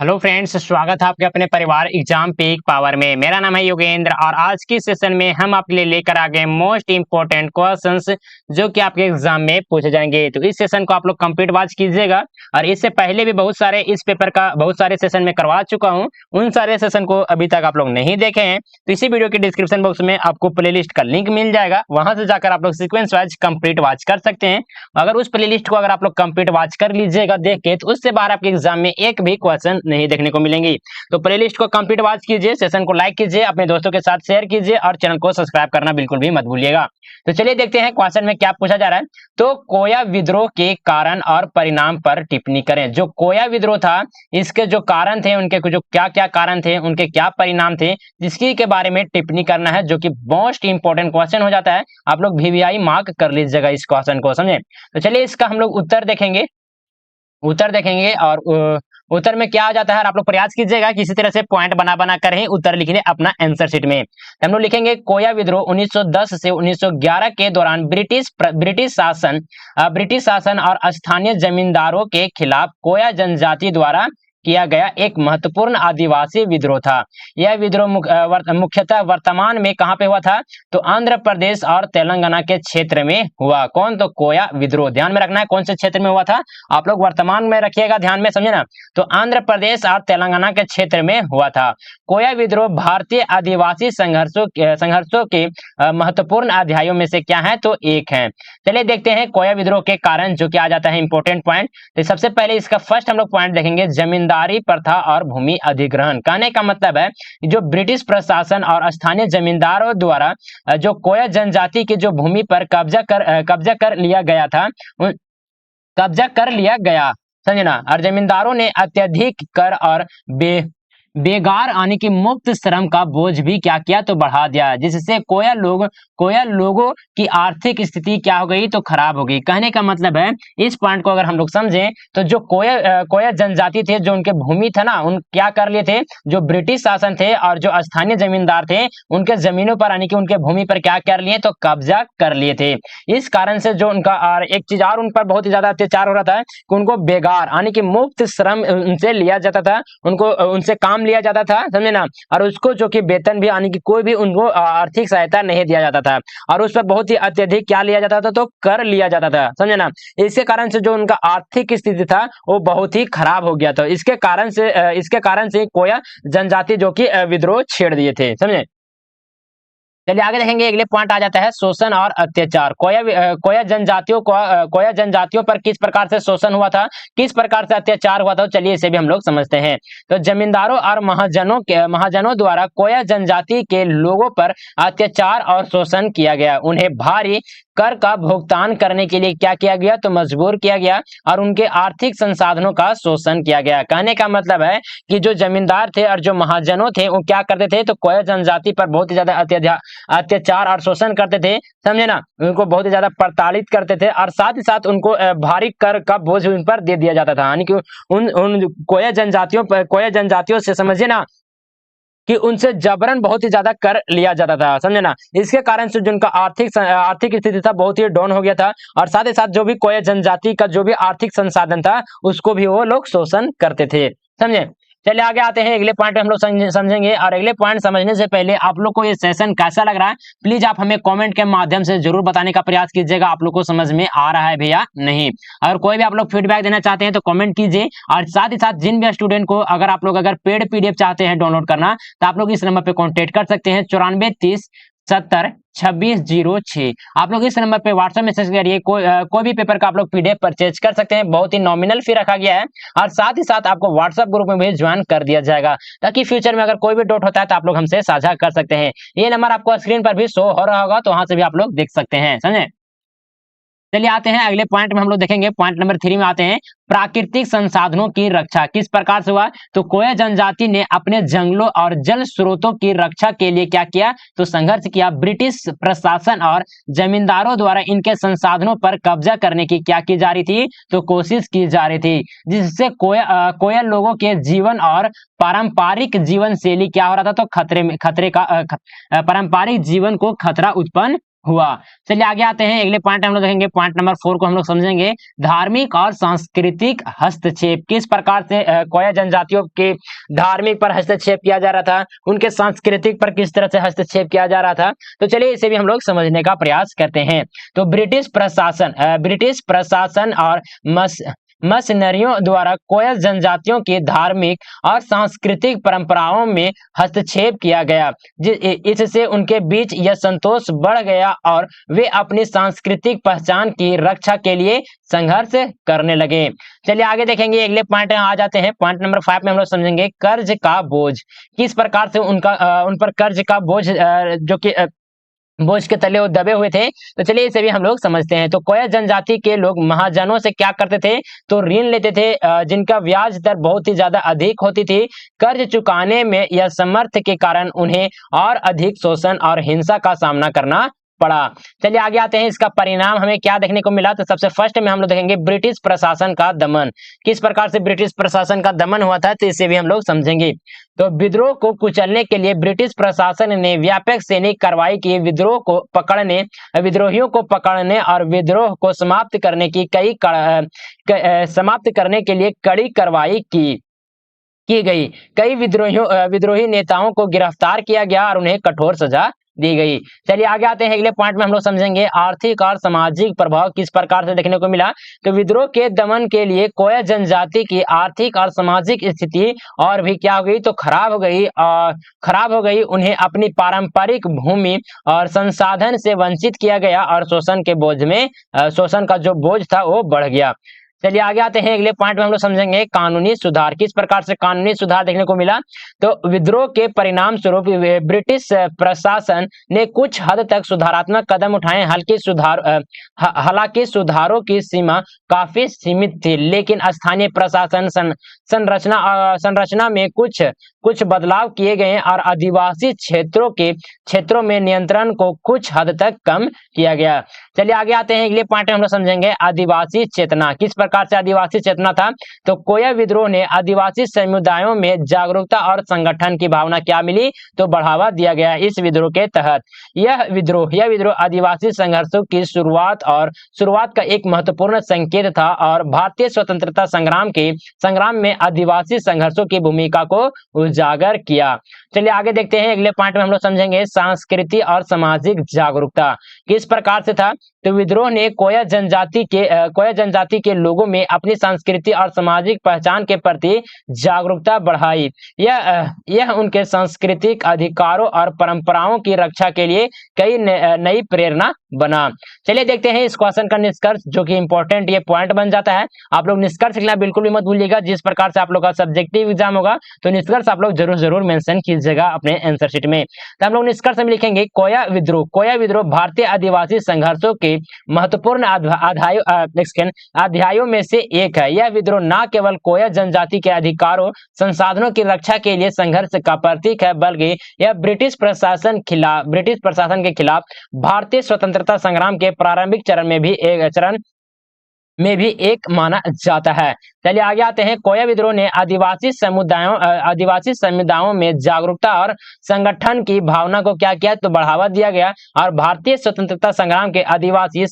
Hello friends, स्वागत है आपके अपने परिवार एग्जाम पीक पावर में। मेरा नाम है योगेंद्र और आज की सेशन में हम आपके लिए लेकर आ गए मोस्ट इंपोर्टेंट क्वेश्चंस जो कि आपके एग्जाम में पूछे जाएंगे। तो इस सेशन को आप लोग कंप्लीट वॉच कीजिएगा। और इससे पहले भी बहुत सारे इस पेपर का बहुत सारे सेशन में करवा चुका हूं, उन सारे सेशन को अभी तक आप लोग नहीं देखे हैं तो इसी वीडियो के डिस्क्रिप्शन बॉक्स में आपको प्ले लिस्ट का लिंक मिल जाएगा, वहां से जाकर आप लोग सीक्वेंस वाइज कंप्लीट वॉच कर सकते हैं। अगर उस प्ले लिस्ट को अगर आप लोग कंप्लीट वॉच कर लीजिएगा देख के, तो उससे बाहर आपके एग्जाम में एक भी क्वेश्चन नहीं देखने को मिलेंगे। तो प्लेलिस्ट को कंप्लीट वॉच कीजिए, सेशन को लाइक कीजिए, अपने दोस्तों के साथ शेयर कीजिए और चैनल को सब्सक्राइब करना बिल्कुल भी मत भूलिएगा। तो चलिए देखते हैं क्वेश्चन में क्या पूछा जा रहा है। तो कोया विद्रोह के कारण और परिणाम पर टिप्पणी करें। जो कोया विद्रोह था, इसके जो कारण थे, उनके जो क्या क्या कारण थे, उनके क्या परिणाम थे, जिसकी के बारे में टिप्पणी करना है, जो कि मोस्ट इंपोर्टेंट क्वेश्चन हो जाता है। आप लोग VVI मार्क कर लीजिएगा इस क्वेश्चन को, समझे। तो चलिए इसका हम लोग उत्तर देखेंगे और उत्तर में क्या आ जाता है। आप लोग प्रयास कीजिएगा किसी तरह से पॉइंट बना बना कर ही उत्तर लिखने अपना आंसर शीट में। हम लोग लिखेंगे कोया विद्रोह 1910 से 1911 के दौरान ब्रिटिश शासन और स्थानीय जमींदारों के खिलाफ कोया जनजाति द्वारा किया गया एक महत्वपूर्ण आदिवासी विद्रोह था। यह विद्रोह मुख्यतः वर्तमान में कहां पे हुआ था, तो आंध्र प्रदेश और तेलंगाना के क्षेत्र में हुआ। कौन, तो कोया विद्रोह। ध्यान में रखना है कौन से क्षेत्र में हुआ था, आप लोग वर्तमान में रखिएगा ध्यान में, समझे ना। तो आंध्र प्रदेश और तेलंगाना के क्षेत्र में हुआ था। कोया विद्रोह भारतीय आदिवासी संघर्षों के महत्वपूर्ण अध्यायों में से क्या है, तो एक है। चलिए देखते हैं कोया विद्रोह के कारण, जो कि आ जाता है इंपोर्टेंट पॉइंट। तो सबसे पहले इसका फर्स्ट हम लोग पॉइंट देखेंगे, जमींदारी प्रथा और भूमि अधिग्रहण। कहने का मतलब है जो ब्रिटिश प्रशासन और स्थानीय जमींदारों द्वारा जो कोया जनजाति की जो भूमि पर कब्जा कर लिया गया था, कब्जा कर लिया गया, समझे ना। और जमींदारों ने अत्यधिक कर और बेगार आने की मुफ्त श्रम का बोझ भी क्या किया, तो बढ़ा दिया, जिससे कोया लोगों की आर्थिक स्थिति क्या हो गई, तो खराब हो गई। कहने का मतलब है इस पॉइंट को अगर हम लोग समझें तो जो कोया जनजाति थे, जो उनके भूमि था ना, उन क्या कर लिए थे, जो ब्रिटिश शासन थे और जो स्थानीय जमींदार थे, उनके जमीनों पर यानी कि उनके भूमि पर क्या कर लिए, तो कब्जा कर लिए थे। इस कारण से जो उनका और एक चीज और उन पर बहुत ही ज्यादा अत्याचार हो रहा था कि उनको बेगार यानी कि मुफ्त श्रम उनसे लिया जाता था, उनको उनसे काम लिया जाता था, समझे ना। और उसको जो कि वेतन भी यानी कि कोई भी उनको आर्थिक सहायता नहीं दिया जाता था, और उस पर बहुत ही अत्यधिक क्या लिया जाता था, तो कर लिया जाता था, समझे ना। इसके कारण से जो उनका आर्थिक स्थिति था वो बहुत ही खराब हो गया था। इसके कारण से कोया जनजाति जो कि विद्रोह छेड़ दिए थे, समझे। चलिए आगे देखेंगे, अगले पॉइंट आ जाता है शोषण और अत्याचार। कोया जनजातियों पर किस प्रकार से शोषण हुआ था, किस प्रकार से अत्याचार हुआ था, चलिए इसे भी हम लोग समझते हैं। तो जमींदारों और महाजनों द्वारा कोया जनजाति के लोगों पर अत्याचार और शोषण किया गया। उन्हें भारी कर का भुगतान करने के लिए क्या किया गया, तो मजबूर किया गया, और उनके आर्थिक संसाधनों का शोषण किया गया। कहने का मतलब है कि जो जमींदार थे और जो महाजनों थे वो क्या करते थे, तो कोया जनजाति पर बहुत ही ज्यादा अत्याचार और शोषण करते थे, समझे ना। उनको बहुत ही ज्यादा प्रताड़ित करते थे और साथ ही साथ उनको भारी कर का बोझ उन पर दे दिया जाता था, यानी कि उन कोया जनजातियों से समझिए ना कि उनसे जबरन बहुत ही ज्यादा कर लिया जाता था, समझे ना। इसके कारण से जो उनका आर्थिक स्थिति था बहुत ही डाउन हो गया था, और साथ ही साथ जो भी कोया जनजाति का जो भी आर्थिक संसाधन था उसको भी वो लोग शोषण करते थे, समझे। चलिए आगे आते हैं, अगले पॉइंट हम लोग समझेंगे। और अगले पॉइंट समझने से पहले आप लोग को ये सेशन कैसा लग रहा है, प्लीज आप हमें कमेंट के माध्यम से जरूर बताने का प्रयास कीजिएगा आप लोग को समझ में आ रहा है भैया नहीं। अगर कोई भी आप लोग फीडबैक देना चाहते हैं तो कमेंट कीजिए, और साथ ही साथ जिन भी स्टूडेंट को अगर पेड PDF चाहते हैं डाउनलोड करना, तो आप लोग इस नंबर पे कॉन्टेक्ट कर सकते हैं 9430702606। आप लोग इस नंबर पे व्हाट्सएप मैसेज करिए, कोई भी पेपर का आप लोग PDF परचेज कर सकते हैं। बहुत ही नॉमिनल फी रखा गया है, और साथ ही साथ आपको व्हाट्सएप ग्रुप में भी ज्वाइन कर दिया जाएगा, ताकि फ्यूचर में अगर कोई भी डाउट होता है तो आप लोग हमसे साझा कर सकते हैं। ये नंबर आपको स्क्रीन पर भी शो हो रहा होगा, तो वहां से भी आप लोग देख सकते हैं, समझे। चलिए आते हैं अगले पॉइंट में, हम लोग देखेंगे पॉइंट नंबर 3 में आते हैं। प्राकृतिक संसाधनों की रक्षा किस प्रकार से हुआ, तो कोया जनजाति ने अपने जंगलों और जल स्रोतों की रक्षा के लिए क्या किया, तो संघर्ष किया। ब्रिटिश प्रशासन और जमींदारों द्वारा इनके संसाधनों पर कब्जा करने की क्या की जा रही थी, तो कोशिश की जा रही थी, जिससे कोया लोगों के जीवन और पारंपरिक जीवन शैली क्या हो रहा था, तो पारंपरिक जीवन को खतरा उत्पन्न हुआ। चलिए आगे आते हैं, अगले पॉइंट हम लोग देखेंगे, पॉइंट नंबर 4 को हम लोग समझेंगे, धार्मिक और सांस्कृतिक हस्तक्षेप। किस प्रकार से कोया जनजातियों के धार्मिक पर हस्तक्षेप किया जा रहा था, उनके सांस्कृतिक पर किस तरह से हस्तक्षेप किया जा रहा था, तो चलिए इसे भी हम लोग समझने का प्रयास करते हैं। तो ब्रिटिश प्रशासन और मशीनरियों द्वारा कोया जनजातियों की धार्मिक और सांस्कृतिक परंपराओं में हस्तक्षेप किया गया, इससे उनके बीच यह संतोष बढ़ गया और वे अपनी सांस्कृतिक पहचान की रक्षा के लिए संघर्ष करने लगे। चलिए आगे देखेंगे, अगले पॉइंट आ जाते हैं, पॉइंट नंबर 5 में हम लोग समझेंगे कर्ज का बोझ। किस प्रकार से उन पर कर्ज का बोझ जो कि बोझ के तले वो दबे हुए थे, तो चलिए इसे भी हम लोग समझते हैं। तो कोया जनजाति के लोग महाजनों से क्या करते थे, तो ऋण लेते थे, जिनका ब्याज दर बहुत ही ज्यादा अधिक होती थी। कर्ज चुकाने में यह समर्थ के कारण उन्हें और अधिक शोषण और हिंसा का सामना करना पड़ा। चलिए आगे आते हैं, इसका परिणाम हमें क्या देखने को मिला, तो सबसे फर्स्ट में हम लोग देखेंगे ब्रिटिश प्रशासन का दमन। किस प्रकार से ब्रिटिश प्रशासन का दमन हुआ था, तो इसे भी हम लोग समझेंगे। तो विद्रोह को कुचलने के लिए ब्रिटिश प्रशासन ने व्यापक सैनिक कार्रवाई की, विद्रोहियों को पकड़ने और विद्रोह को समाप्त करने के लिए कड़ी कार्रवाई की गई। कई विद्रोही नेताओं को गिरफ्तार किया गया और उन्हें कठोर सजा दी गई। चलिए आगे आते हैं, अगले पॉइंट में हम लोग समझेंगे आर्थिक और सामाजिक प्रभाव किस प्रकार से देखने को मिला। तो विद्रोह के दमन के लिए कोया जनजाति की आर्थिक और सामाजिक स्थिति और भी क्या हो गई, तो खराब हो गई। उन्हें अपनी पारंपरिक भूमि और संसाधन से वंचित किया गया और शोषण का जो बोझ था वो बढ़ गया। चलिए आगे आते हैं, अगले पॉइंट में हम लोग समझेंगे कानूनी सुधार। किस प्रकार से कानूनी सुधार देखने को मिला, तो विद्रोह के परिणाम स्वरूप ब्रिटिश प्रशासन ने कुछ हद तक सुधारात्मक कदम उठाए। हालांकि सुधारों की सीमा काफी सीमित थी, लेकिन स्थानीय प्रशासन संरचना में कुछ बदलाव किए गए और आदिवासी क्षेत्रों में नियंत्रण को कुछ हद तक कम किया गया। चलिए आगे आते हैं, अगले पॉइंट में हम लोग समझेंगे आदिवासी चेतना। किस प्रकार से आदिवासी चेतना था, तो कोया विद्रोह ने आदिवासी समुदायों में जागरूकता और संगठन की भावना क्या मिली, तो बढ़ावा दिया गया। इस विद्रोह के तहत यह विद्रोह आदिवासी संघर्षों की शुरुआत का एक महत्वपूर्ण संकेत था और भारतीय स्वतंत्रता संग्राम में आदिवासी संघर्षों की भूमिका को उजागर किया। चलिए आगे देखते हैं, अगले पॉइंट में हम लोग समझेंगे संस्कृति और सामाजिक जागरूकता। किस प्रकार से था, तो विद्रोह ने कोया जनजाति के लोगों में अपनी संस्कृति और सामाजिक पहचान के प्रति जागरूकता बढ़ाई। यह उनके सांस्कृतिक अधिकारों और परंपराओं की रक्षा के लिए कई नई प्रेरणा बना। चलिए देखते हैं इस क्वेश्चन का निष्कर्ष, जो कि इंपॉर्टेंट ये पॉइंट बन जाता है। आप लोग निष्कर्ष लिखना बिल्कुल भी मत भूलिएगा। जिस प्रकार से आप लोग का सब्जेक्टिव एग्जाम होगा, तो निष्कर्ष आप लोग जरूर मेंशन कीजिएगा अपने आंसर शीट में। तो हम लोग निष्कर्ष में लिखेंगे कोया विद्रोह भारतीय आदिवासी संघर्षों के महत्वपूर्ण अध्यायों में से एक है। यह विद्रोह न केवल कोया जनजाति के अधिकारों संसाधनों की रक्षा के लिए संघर्ष का प्रतीक है, बल्कि यह ब्रिटिश प्रशासन के खिलाफ भारतीय स्वतंत्रता संग्राम के प्रारंभिक चरण में भी एक माना जाता है। चलिए आगे आते हैं, कोया विद्रोह ने आदिवासी समुदायों में जागरूकता और संगठन की भावना को क्या किया, तो बढ़ावा दिया गया और भारतीय स्वतंत्रता संग्राम के आदिवासी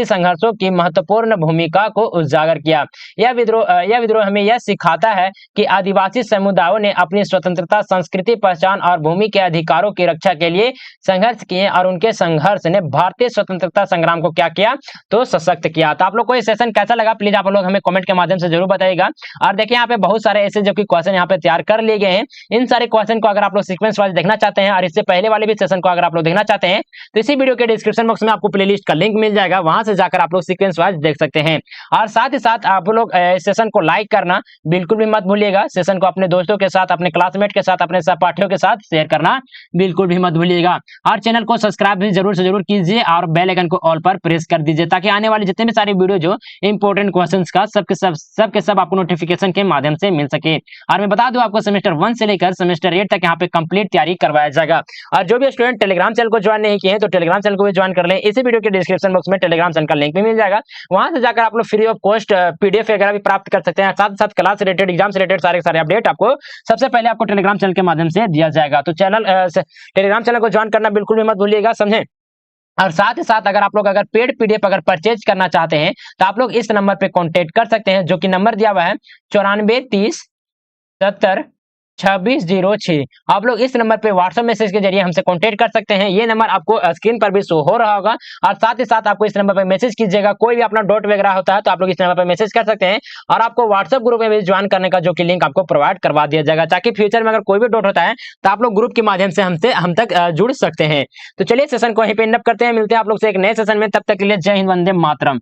संघर्षों की महत्वपूर्ण भूमिका को उजागर किया। यह विद्रोह हमें यह सिखाता है कि आदिवासी समुदायों ने अपनी स्वतंत्रता, संस्कृति, पहचान और भूमि के अधिकारों की रक्षा के लिए संघर्ष किए और उनके संघर्ष ने भारतीय स्वतंत्रता संग्राम को क्या किया, तो सशक्त किया। तो आप लोग को ये सेशन कैसा लगा, प्लीज आप लोग हमें कमेंट के माध्यम से जरूर बताइएगा। और देखिए यहाँ पे बहुत सारे ऐसे जो कि क्वेश्चन यहाँ पे तैयार कर लिए गए हैं। इन सारे क्वेश्चन को अगर आप लोग सीक्वेंस वाइज देखना चाहते हैं और इससे पहले वाले भी सेशन को अगर आप लोग देखना चाहते हैं, तो इसी वीडियो के डिस्क्रिप्शन बॉक्स में आपको प्लेलिस्ट का लिंक मिल जाएगा, वहां से जाकर आप लोग सीक्वेंस वाइज देख सकते हैं। और साथ ही साथ आप लोग सेशन को लाइक करना बिल्कुल भी मत भूलिएगा। सेशन को अपने दोस्तों के साथ, अपने क्लासमेट के साथ, अपने सहपाठियों के साथ शेयर करना बिल्कुल भी मत भूलिएगा। और चैनल को सब्सक्राइब भी जरूर से जरूर कीजिए और बेल आइकन को ऑल पर प्रेस कर दीजिए, ताकि आने वाले जितने भी सारे वीडियो जो इंपॉर्टेंट क्वेश्चंस का सबके सब आपको नोटिफिकेशन के माध्यम से मिल सके। और मैं बता दूं आपको सेमेस्टर 1 से लेकर सेमेस्टर 8 तक यहाँ पे कंप्लीट तैयारी करवाया जाएगा। और जो भी स्टूडेंट टेलीग्राम चैनल को ज्वाइन नहीं किए हैं, तो टेलीग्राम चैनल को भी ज्वाइन कर लें। इसी वीडियो के डिस्क्रिप्शन डिस्क्रिप्शन बॉक्स में टेलीग्राम चैनल का लिंक भी मिल जाएगा। वहां से जाकर आप लोग फ्री ऑफ कॉस्ट पीडीएफ वगैरह भी प्राप्त कर सकते हैं। साथ साथ क्लास रिलेटेड, एग्जाम से रिलेटेड सारे अपडेट आपको सबसे पहले आपको टेलीग्राम चैनल के माध्यम से दिया जाएगा। तो टेलीग्राम चैनल को ज्वाइन करना बिल्कुल भी मत भूलिएगा, समझे। और साथ ही साथ अगर आप लोग अगर पेड पीडीएफ अगर परचेज करना चाहते हैं तो आप लोग इस नंबर पे कांटेक्ट कर सकते हैं, जो कि नंबर दिया हुआ है 9430702606। आप लोग इस नंबर पे व्हाट्सएप मैसेज के जरिए हमसे कांटेक्ट कर सकते हैं। ये नंबर आपको स्क्रीन पर भी शो हो रहा होगा। और साथ ही साथ आपको इस नंबर पे मैसेज कीजिएगा, कोई भी अपना डाउट वगैरह होता है तो आप लोग इस नंबर पे मैसेज कर सकते हैं। और आपको व्हाट्सएप ग्रुप में भी ज्वाइन करने का जो कि लिंक आपको प्रोवाइड करवा दिया जाएगा, ताकि फ्यूचर में अगर कोई भी डाउट होता है तो आप लोग ग्रुप के माध्यम से हम तक जुड़ सकते हैं। तो चलिए सेशन को यहीं पे एंड अप करते हैं, मिलते हैं आप लोग से एक नए सेशन में। तब तक के लिए जय हिंद, वंदे मातरम।